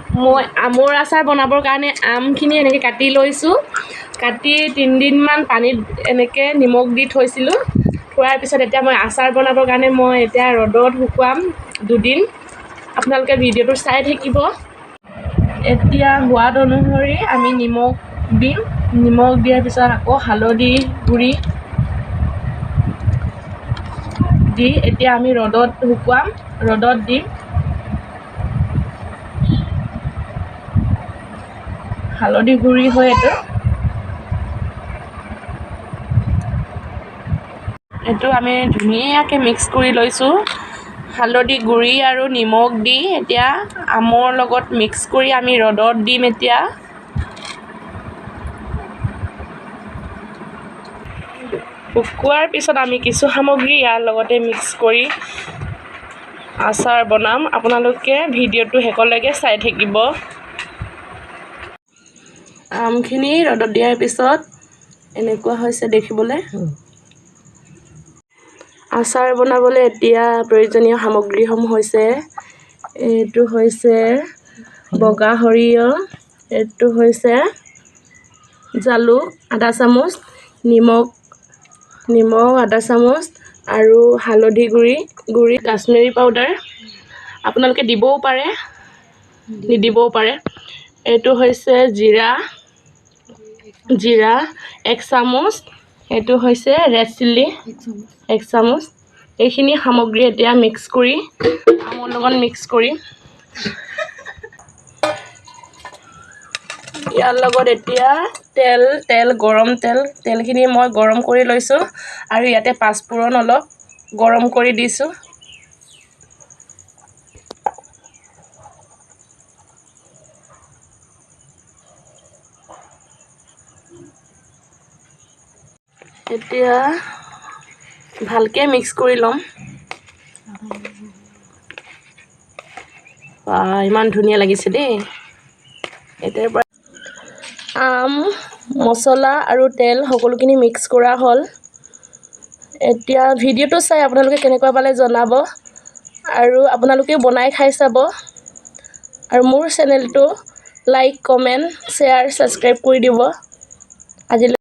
মই আমৰ আচাৰ বনাবৰ কাৰণে আমখিনি এনেকৈ কাটি লৈছোঁ। কাটি 3 দিনমান পানীত এনেকৈ নিমখ দি থৈছিলোঁ। থোৱাৰ পিছত এতিয়া মই আচাৰ বনাবৰ কাৰণে মই এতিয়া ৰ'দত শুকুৱাম 2 দিন। আপোনালোকে ভিডিঅ'টো চাই থাকিব। এতিয়া সোৱাদ অনুসৰি আমি নিমখ দিম। নিমখ দিয়াৰ পিছত আকৌ হালধি গুড়ি দি এতিয়া আমি ৰ'দত শুকুৱাম, ৰ'দত দিম। হালধি গুড়ি হয় এইটো আমি ধুনীয়াকৈ মিক্স কৰি লৈছোঁ। হালধি গুড়ি আৰু নিমখ দি এতিয়া আমৰ লগত মিক্স কৰি আমি ৰ'দত দিম। এতিয়া শুকুৱাৰ পিছত আমি কিছু সামগ্ৰী ইয়াৰ লগতে মিক্স কৰি আচাৰ বনাম। আপোনালোকে ভিডিঅ'টো শেষলৈকে চাই থাকিব। আমখিনি ৰ'দত দিয়াৰ পিছত এনেকুৱা হৈছে দেখিবলৈ। আচাৰ বনাবলৈ এতিয়া প্ৰয়োজনীয় সামগ্ৰীসমূহ হৈছে এইটো হৈছে বগা সৰিয়হ, এইটো হৈছে জালুক আধা চামুচ, নিমখ আধা চামুচ আৰু হালধি গুড়ি কাশ্মীৰী পাউডাৰ আপোনালোকে দিবও পাৰে নিদিবও পাৰে। এইটো হৈছে জিৰা 1 চামুচ, এইটো হৈছে ৰেড চিলি 1 চামুচ। এইখিনি সামগ্ৰী এতিয়া মিক্স কৰি আমৰ লগত মিক্স কৰি ইয়াৰ লগত এতিয়া তেলখিনি মই গৰম কৰি লৈছোঁ আৰু ইয়াতে পাঁচফোৰণ অলপ গৰম কৰি দিছোঁ। এতিয়া ভালকৈ মিক্স কৰি ল'ম। ইমান ধুনীয়া লাগিছে দেই। এতিয়াৰ পৰা আম, মছলা আৰু তেল সকলোখিনি মিক্স কৰা হ'ল। এতিয়া ভিডিঅ'টো চাই আপোনালোকে কেনেকুৱা পালে জনাব আৰু আপোনালোকেও বনাই খাই চাব আৰু মোৰ চেনেলটো লাইক, কমেণ্ট, শ্বেয়াৰ, ছাবস্ক্ৰাইব কৰি দিব। আজিলৈ